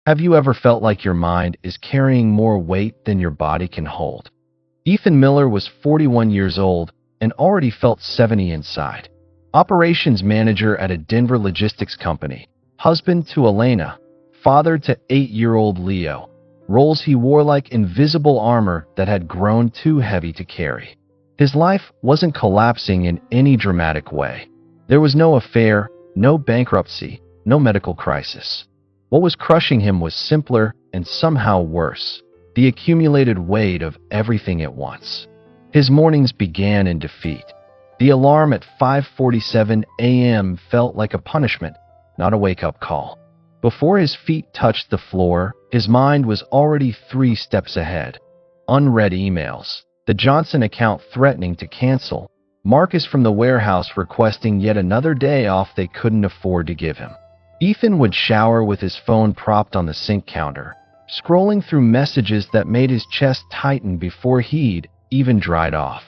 Have you ever felt like your mind is carrying more weight than your body can hold? Ethan Miller was 41 years old and already felt 70 inside. Operations manager at a Denver logistics company, husband to Elena, father to 8-year-old Leo, roles he wore like invisible armor that had grown too heavy to carry. His life wasn't collapsing in any dramatic way. There was no affair, no bankruptcy, no medical crisis. What was crushing him was simpler and somehow worse: the accumulated weight of everything at once. His mornings began in defeat. The alarm at 5:47 a.m. felt like a punishment, not a wake-up call. Before his feet touched the floor, his mind was already 3 steps ahead. Unread emails, the Johnson account threatening to cancel, Marcus from the warehouse requesting yet another day off they couldn't afford to give him. Ethan would shower with his phone propped on the sink counter, scrolling through messages that made his chest tighten before he'd even dried off.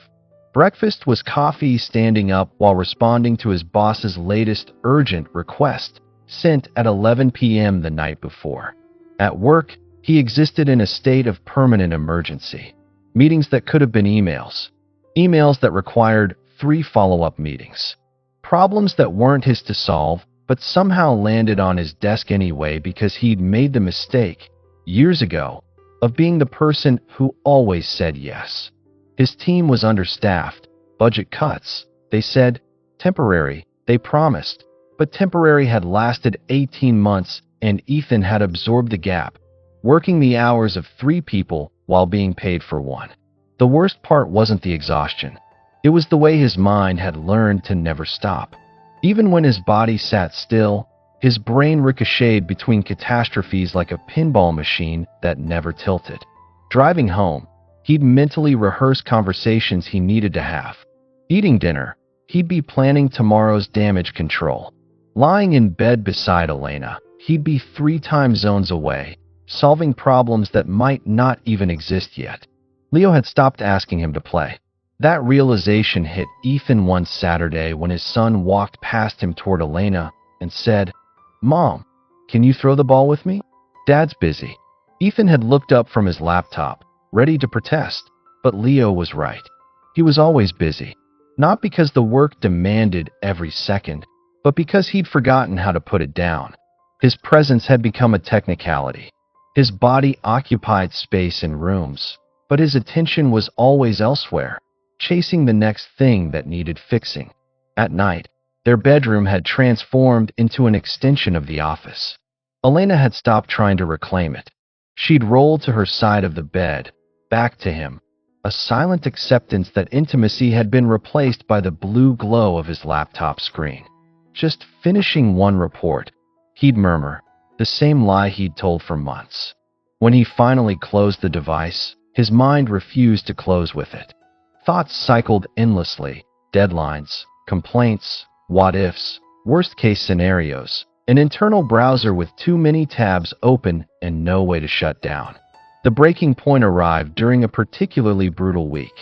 Breakfast was coffee standing up while responding to his boss's latest urgent request, sent at 11 p.m. the night before. At work, he existed in a state of permanent emergency. Meetings that could have been emails. Emails that required 3 follow-up meetings. Problems that weren't his to solve, but somehow landed on his desk anyway because he'd made the mistake, years ago, of being the person who always said yes. His team was understaffed, budget cuts, they said, temporary, they promised, but temporary had lasted 18 months and Ethan had absorbed the gap, working the hours of 3 people while being paid for 1. The worst part wasn't the exhaustion. It was the way his mind had learned to never stop. Even when his body sat still, his brain ricocheted between catastrophes like a pinball machine that never tilted. Driving home, he'd mentally rehearse conversations he needed to have. Eating dinner, he'd be planning tomorrow's damage control. Lying in bed beside Elena, he'd be 3 time zones away, solving problems that might not even exist yet. Leo had stopped asking him to play. That realization hit Ethan one Saturday when his son walked past him toward Elena and said, "Mom, can you throw the ball with me? Dad's busy." Ethan had looked up from his laptop, ready to protest, but Leo was right. He was always busy, not because the work demanded every second, but because he'd forgotten how to put it down. His presence had become a technicality. His body occupied space in rooms, but his attention was always elsewhere, chasing the next thing that needed fixing. At night, their bedroom had transformed into an extension of the office. Elena had stopped trying to reclaim it. She'd rolled to her side of the bed, back to him, a silent acceptance that intimacy had been replaced by the blue glow of his laptop screen. Just finishing one report, he'd murmur, the same lie he'd told for months. When he finally closed the device, his mind refused to close with it. Thoughts cycled endlessly: deadlines, complaints, what-ifs, worst-case scenarios, an internal browser with too many tabs open and no way to shut down. The breaking point arrived during a particularly brutal week.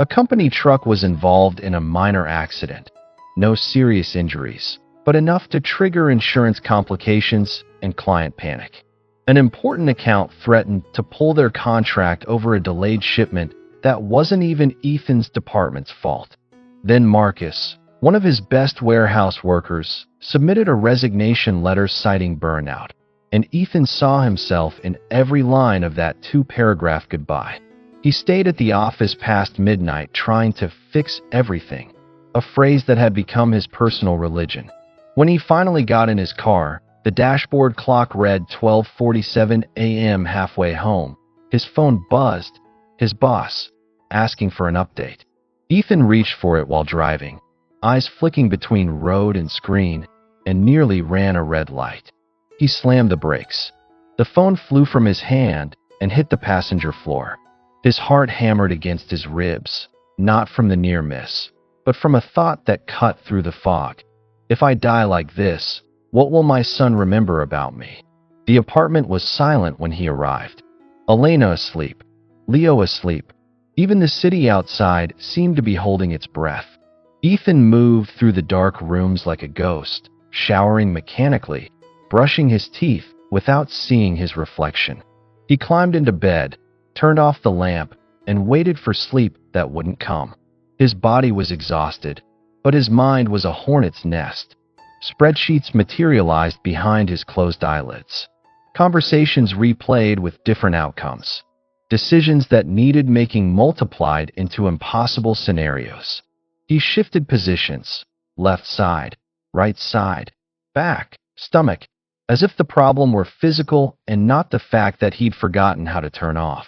A company truck was involved in a minor accident. No serious injuries, but enough to trigger insurance complications and client panic. An important account threatened to pull their contract over a delayed shipment that wasn't even Ethan's department's fault. Then Marcus, one of his best warehouse workers, submitted a resignation letter citing burnout, and Ethan saw himself in every line of that 2-paragraph goodbye. He stayed at the office past midnight trying to fix everything, a phrase that had become his personal religion. When he finally got in his car, the dashboard clock read 12:47 a.m. halfway home. His phone buzzed. His boss, asking for an update. Ethan reached for it while driving, eyes flicking between road and screen, and nearly ran a red light. He slammed the brakes. The phone flew from his hand and hit the passenger floor. His heart hammered against his ribs, not from the near miss, but from a thought that cut through the fog. If I die like this, what will my son remember about me? The apartment was silent when he arrived. Elena asleep, Leo asleep. Even the city outside seemed to be holding its breath. Ethan moved through the dark rooms like a ghost, showering mechanically, brushing his teeth without seeing his reflection. He climbed into bed, turned off the lamp, and waited for sleep that wouldn't come. His body was exhausted, but his mind was a hornet's nest. Spreadsheets materialized behind his closed eyelids. Conversations replayed with different outcomes. Decisions that needed making multiplied into impossible scenarios. He shifted positions, left side, right side, back, stomach, as if the problem were physical and not the fact that he'd forgotten how to turn off.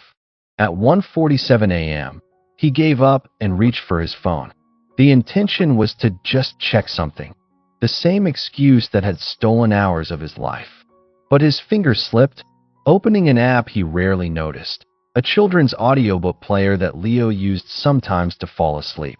At 1:47 a.m., he gave up and reached for his phone. The intention was to just check something, the same excuse that had stolen hours of his life. But his fingers slipped, opening an app he rarely noticed, a children's audiobook player that Leo used sometimes to fall asleep.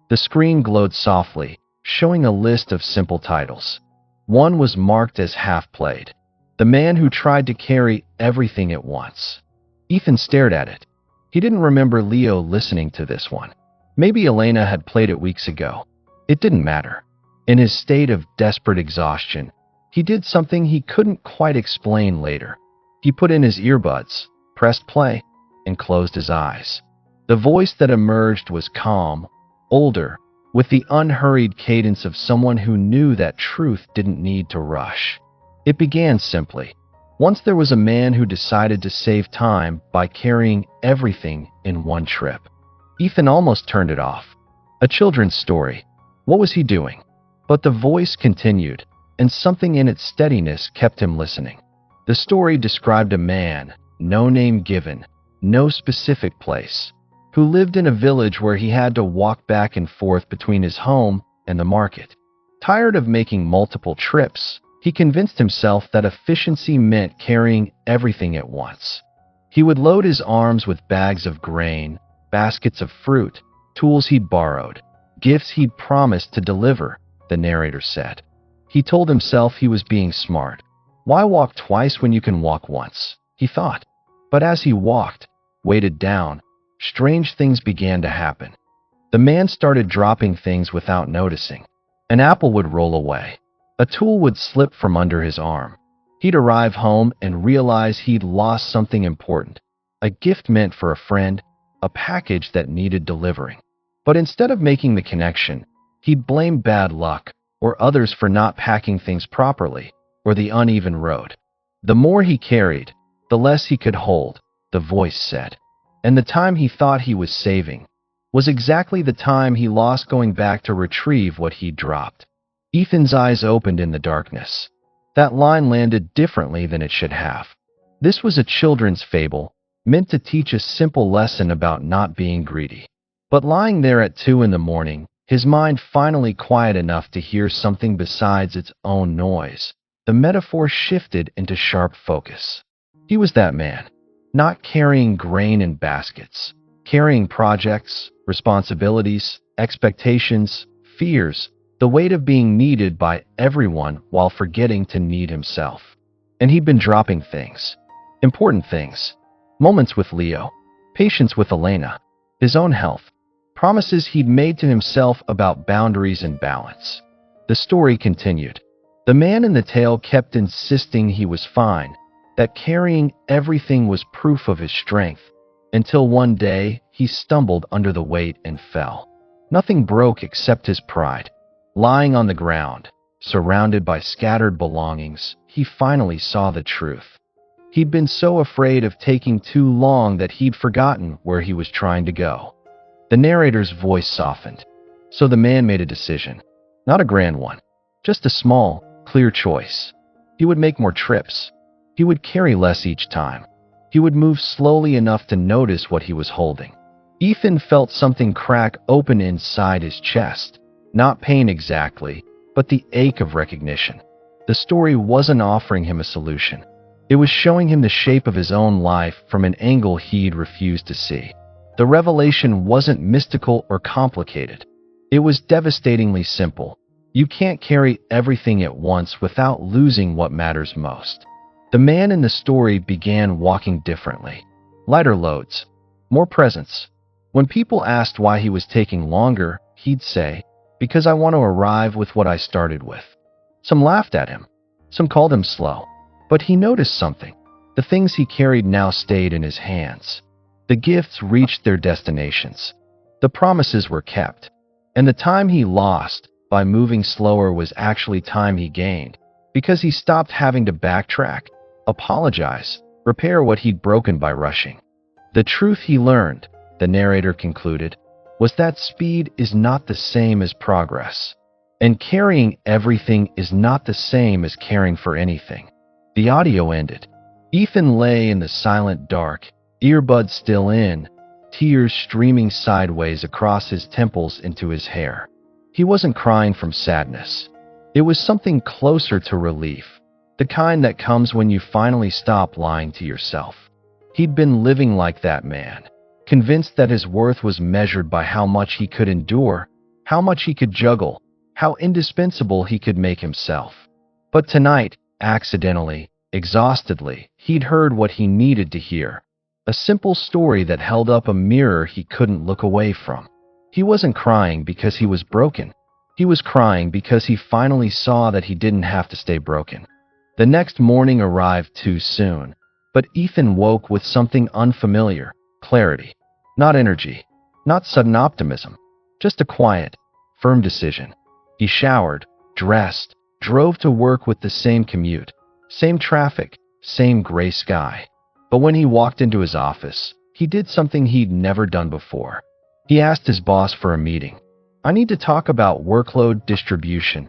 The screen glowed softly, showing a list of simple titles. One was marked as half-played, The Man Who Tried to Carry Everything at Once. Ethan stared at it. He didn't remember Leo listening to this one. Maybe Elena had played it weeks ago. It didn't matter. In his state of desperate exhaustion, he did something he couldn't quite explain later. He put in his earbuds, pressed play, and closed his eyes. The voice that emerged was calm, older, with the unhurried cadence of someone who knew that truth didn't need to rush. It began simply. Once there was a man who decided to save time by carrying everything in one trip. Ethan almost turned it off. A children's story. What was he doing? But the voice continued, and something in its steadiness kept him listening. The story described a man, no name given, no specific place, who lived in a village where he had to walk back and forth between his home and the market. Tired of making multiple trips, he convinced himself that efficiency meant carrying everything at once. He would load his arms with bags of grain, baskets of fruit, tools he'd borrowed, gifts he'd promised to deliver, the narrator said. He told himself he was being smart. Why walk twice when you can walk once? He thought. But as he walked, weighted down, strange things began to happen. The man started dropping things without noticing. An apple would roll away. A tool would slip from under his arm. He'd arrive home and realize he'd lost something important. A gift meant for a friend, a package that needed delivering. But instead of making the connection, he'd blame bad luck or others for not packing things properly, or the uneven road. The more he carried, the less he could hold, the voice said. And the time he thought he was saving was exactly the time he lost going back to retrieve what he'd dropped. Ethan's eyes opened in the darkness. That line landed differently than it should have. This was a children's fable, meant to teach a simple lesson about not being greedy. But lying there at 2 a.m, his mind finally quiet enough to hear something besides its own noise. The metaphor shifted into sharp focus. He was that man, not carrying grain in baskets, carrying projects, responsibilities, expectations, fears, the weight of being needed by everyone while forgetting to need himself. And he'd been dropping things, important things, moments with Leo, patience with Elena, his own health, promises he'd made to himself about boundaries and balance. The story continued. The man in the tale kept insisting he was fine, that carrying everything was proof of his strength, until one day he stumbled under the weight and fell. Nothing broke except his pride. Lying on the ground, surrounded by scattered belongings, he finally saw the truth. He'd been so afraid of taking too long that he'd forgotten where he was trying to go. The narrator's voice softened. So the man made a decision. Not a grand one, just a small, clear choice. He would make more trips. He would carry less each time. He would move slowly enough to notice what he was holding. Ethan felt something crack open inside his chest. Not pain exactly, but the ache of recognition. The story wasn't offering him a solution. It was showing him the shape of his own life from an angle he'd refused to see. The revelation wasn't mystical or complicated. It was devastatingly simple. You can't carry everything at once without losing what matters most. The man in the story began walking differently. Lighter loads, more presence. When people asked why he was taking longer, he'd say, "Because I want to arrive with what I started with." Some laughed at him. Some called him slow. But he noticed something. The things he carried now stayed in his hands. The gifts reached their destinations. The promises were kept. And the time he lost by moving slower was actually time he gained, because he stopped having to backtrack, apologize, repair what he'd broken by rushing. The truth he learned, the narrator concluded, was that speed is not the same as progress. And carrying everything is not the same as caring for anything. The audio ended. Ethan lay in the silent dark, earbuds still in, tears streaming sideways across his temples into his hair. He wasn't crying from sadness. It was something closer to relief, the kind that comes when you finally stop lying to yourself. He'd been living like that man, convinced that his worth was measured by how much he could endure, how much he could juggle, how indispensable he could make himself. But tonight, accidentally, exhaustedly, he'd heard what he needed to hear. A simple story that held up a mirror he couldn't look away from. He wasn't crying because he was broken. He was crying because he finally saw that he didn't have to stay broken. The next morning arrived too soon, but Ethan woke with something unfamiliar: clarity. Not energy, not sudden optimism, just a quiet, firm decision. He showered, dressed, drove to work with the same commute, same traffic, same gray sky. But when he walked into his office, he did something he'd never done before. He asked his boss for a meeting. "I need to talk about workload distribution,"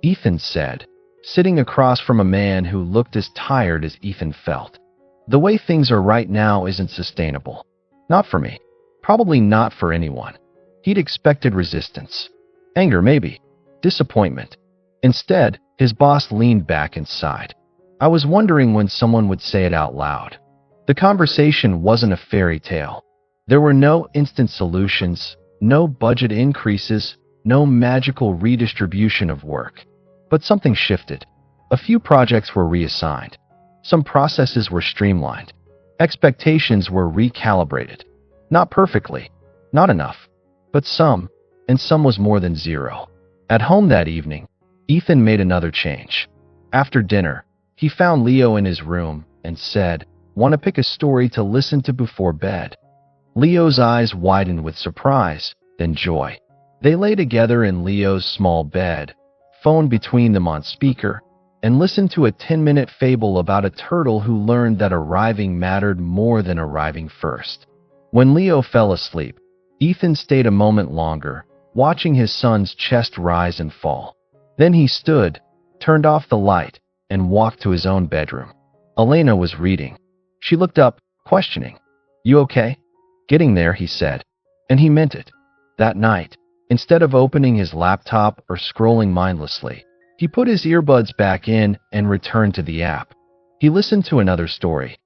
Ethan said, sitting across from a man who looked as tired as Ethan felt. "The way things are right now isn't sustainable. Not for me. Probably not for anyone." He'd expected resistance. Anger, maybe. Disappointment. Instead, his boss leaned back and sighed. "I was wondering when someone would say it out loud." The conversation wasn't a fairy tale. There were no instant solutions, no budget increases, no magical redistribution of work. But something shifted. A few projects were reassigned. Some processes were streamlined. Expectations were recalibrated. Not perfectly, not enough, but some, and some was more than zero. At home that evening, Ethan made another change. After dinner, he found Leo in his room and said, "Want to pick a story to listen to before bed?" Leo's eyes widened with surprise, then joy. They lay together in Leo's small bed, phone between them on speaker, and listened to a 10-minute fable about a turtle who learned that arriving mattered more than arriving first. When Leo fell asleep, Ethan stayed a moment longer, watching his son's chest rise and fall. Then he stood, turned off the light, and walked to his own bedroom. Elena was reading. She looked up, questioning. "You okay?" "Getting there," he said. And he meant it. That night, instead of opening his laptop or scrolling mindlessly, he put his earbuds back in and returned to the app. He listened to another story.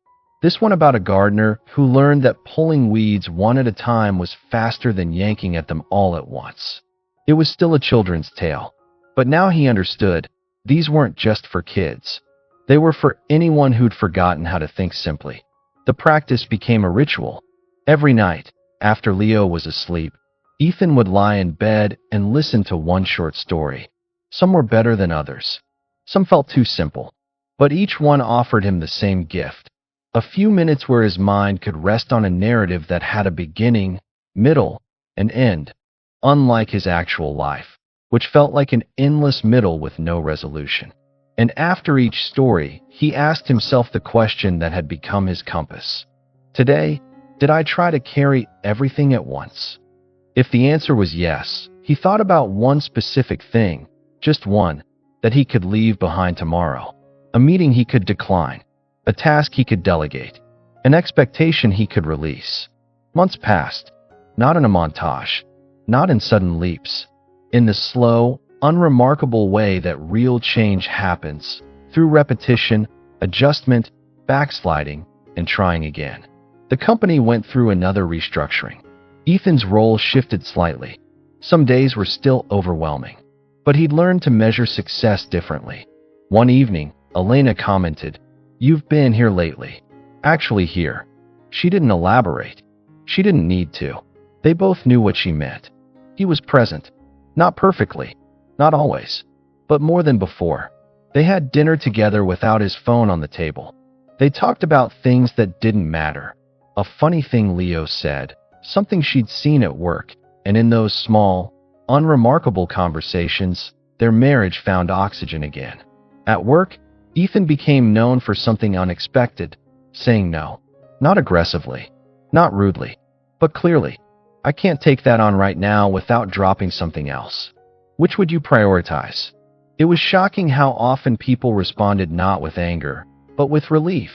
This one about a gardener who learned that pulling weeds one at a time was faster than yanking at them all at once. It was still a children's tale, but now he understood these weren't just for kids. They were for anyone who'd forgotten how to think simply. The practice became a ritual. Every night, after Leo was asleep, Ethan would lie in bed and listen to one short story. Some were better than others. Some felt too simple, but each one offered him the same gift. A few minutes where his mind could rest on a narrative that had a beginning, middle, and end, unlike his actual life, which felt like an endless middle with no resolution. And after each story, he asked himself the question that had become his compass. Today, did I try to carry everything at once? If the answer was yes, he thought about one specific thing, just one, that he could leave behind tomorrow. A meeting he could decline, a task he could delegate, an expectation he could release. Months passed, not in a montage, not in sudden leaps, in the slow, unremarkable way that real change happens, through repetition, adjustment, backsliding, and trying again. The company went through another restructuring. Ethan's role shifted slightly. Some days were still overwhelming, but he'd learned to measure success differently. One evening, Elena commented, "You've been here lately." Actually here. She didn't elaborate. She didn't need to. They both knew what she meant. He was present. Not perfectly. Not always. But more than before. They had dinner together without his phone on the table. They talked about things that didn't matter. A funny thing Leo said, something she'd seen at work, and in those small, unremarkable conversations, their marriage found oxygen again. At work, Ethan became known for something unexpected, saying no. Not aggressively, not rudely, but clearly. I can't take that on right now without dropping something else. Which would you prioritize? It was shocking how often people responded not with anger, but with relief,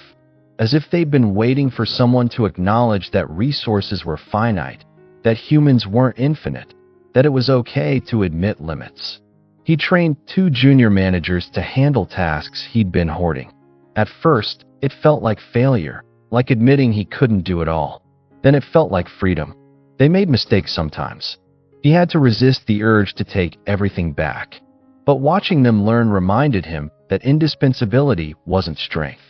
as if they'd been waiting for someone to acknowledge that resources were finite, that humans weren't infinite, that it was okay to admit limits. He trained 2 junior managers to handle tasks he'd been hoarding. At first, it felt like failure, like admitting he couldn't do it all. Then it felt like freedom. They made mistakes sometimes. He had to resist the urge to take everything back. But watching them learn reminded him that indispensability wasn't strength.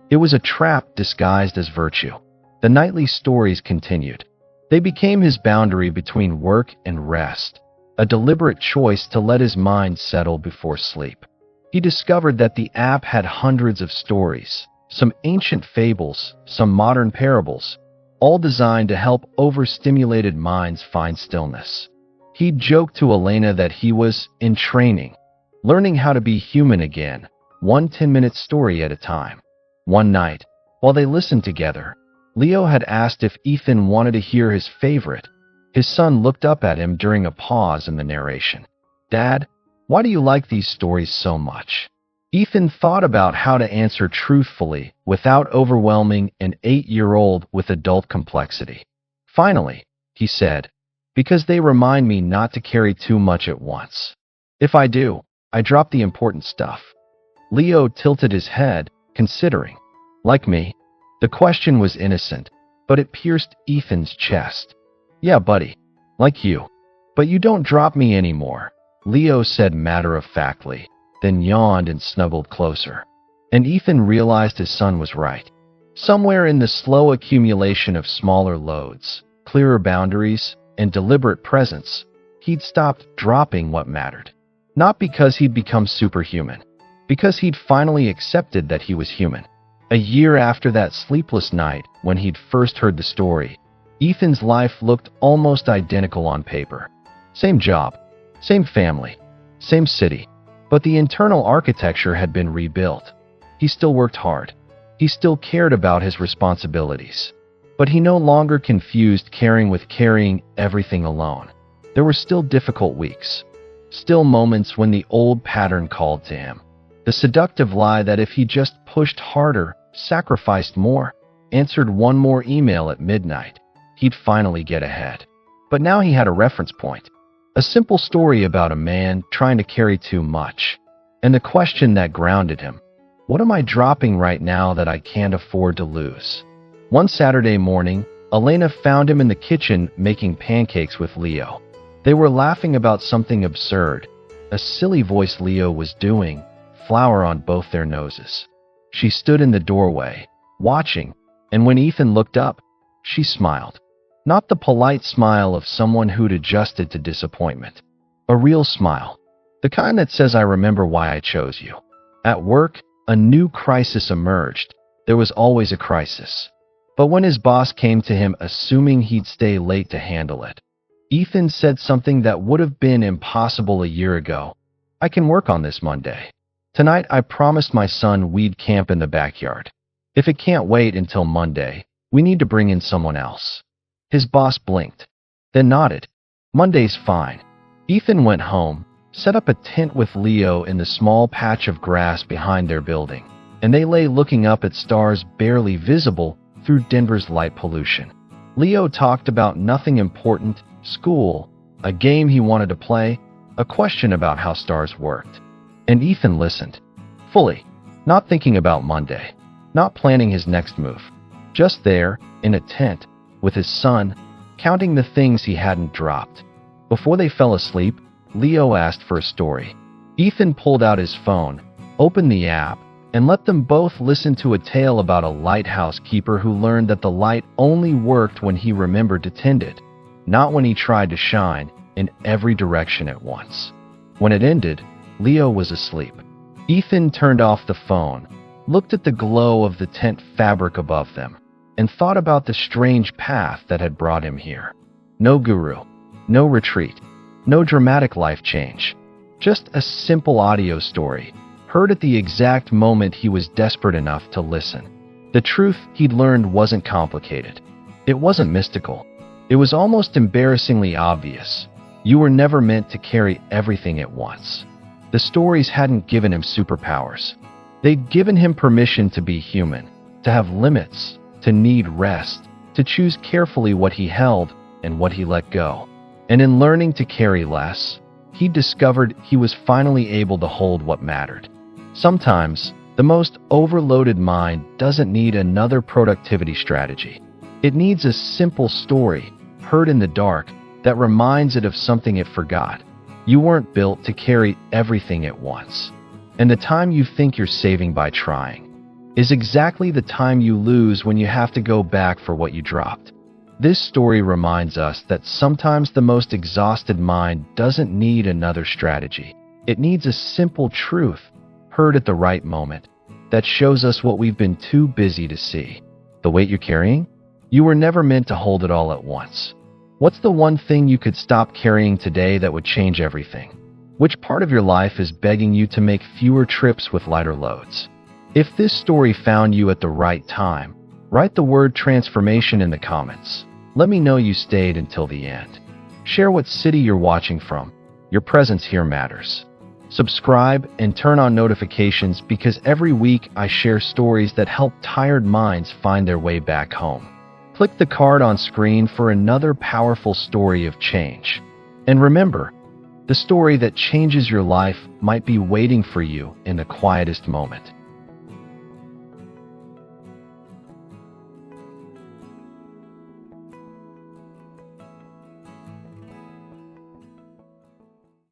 It was a trap disguised as virtue. The nightly stories continued. They became his boundary between work and rest, a deliberate choice to let his mind settle before sleep. He discovered that the app had hundreds of stories, some ancient fables, some modern parables, all designed to help overstimulated minds find stillness. He'd joke to Elena that he was in training, learning how to be human again, one 10-minute story at a time. One night, while they listened together, Leo had asked if Ethan wanted to hear his favorite. His son looked up at him during a pause in the narration. "Dad, why do you like these stories so much?" Ethan thought about how to answer truthfully without overwhelming an 8-year-old with adult complexity. Finally, he said, "Because they remind me not to carry too much at once. If I do, I drop the important stuff." Leo tilted his head, considering. Like me, the question was innocent, but it pierced Ethan's chest. "Yeah, buddy, like you. But you don't drop me anymore," Leo said matter-of-factly, then yawned and snuggled closer. And Ethan realized his son was right. Somewhere in the slow accumulation of smaller loads, clearer boundaries, and deliberate presence, he'd stopped dropping what mattered. Not because he'd become superhuman, because he'd finally accepted that he was human. A year after that sleepless night when he'd first heard the story, Ethan's life looked almost identical on paper. Same job, same family, same city, but the internal architecture had been rebuilt. He still worked hard. He still cared about his responsibilities. But he no longer confused caring with carrying everything alone. There were still difficult weeks. Still moments when the old pattern called to him. The seductive lie that if he just pushed harder, sacrificed more, answered one more email at midnight, he'd finally get ahead. But now he had a reference point. A simple story about a man trying to carry too much. And the question that grounded him. What am I dropping right now that I can't afford to lose? One Saturday morning, Elena found him in the kitchen making pancakes with Leo. They were laughing about something absurd, a silly voice Leo was doing, flour on both their noses. She stood in the doorway, watching, and when Ethan looked up, she smiled. Not the polite smile of someone who'd adjusted to disappointment. A real smile. The kind that says, "I remember why I chose you." At work, a new crisis emerged. There was always a crisis. But when his boss came to him assuming he'd stay late to handle it, Ethan said something that would have been impossible a year ago. "I can work on this Monday. Tonight I promised my son we'd camp in the backyard. If it can't wait until Monday, we need to bring in someone else." His boss blinked, then nodded. "Monday's fine." Ethan went home, set up a tent with Leo in the small patch of grass behind their building, and they lay looking up at stars barely visible through Denver's light pollution. Leo talked about nothing important, school, a game he wanted to play, a question about how stars worked. And Ethan listened, fully, not thinking about Monday, not planning his next move. Just there, in a tent, with his son, counting the things he hadn't dropped. Before they fell asleep, Leo asked for a story. Ethan pulled out his phone, opened the app, and let them both listen to a tale about a lighthouse keeper who learned that the light only worked when he remembered to tend it, not when he tried to shine in every direction at once. When it ended, Leo was asleep. Ethan turned off the phone, looked at the glow of the tent fabric above them, and thought about the strange path that had brought him here. No guru, no retreat, no dramatic life change. Just a simple audio story, heard at the exact moment he was desperate enough to listen. The truth he'd learned wasn't complicated. It wasn't mystical. It was almost embarrassingly obvious. You were never meant to carry everything at once. The stories hadn't given him superpowers. They'd given him permission to be human, to have limits, to need rest, to choose carefully what he held and what he let go. And in learning to carry less, he discovered he was finally able to hold what mattered. Sometimes, the most overloaded mind doesn't need another productivity strategy. It needs a simple story, heard in the dark, that reminds it of something it forgot. You weren't built to carry everything at once. And the time you think you're saving by trying is exactly the time you lose when you have to go back for what you dropped. This story reminds us that sometimes the most exhausted mind doesn't need another strategy. It needs a simple truth, heard at the right moment, that shows us what we've been too busy to see. The weight you're carrying? You were never meant to hold it all at once. What's the one thing you could stop carrying today that would change everything? Which part of your life is begging you to make fewer trips with lighter loads? If this story found you at the right time, write the word transformation in the comments. Let me know you stayed until the end. Share what city you're watching from. Your presence here matters. Subscribe and turn on notifications because every week I share stories that help tired minds find their way back home. Click the card on screen for another powerful story of change. And remember, the story that changes your life might be waiting for you in the quietest moment.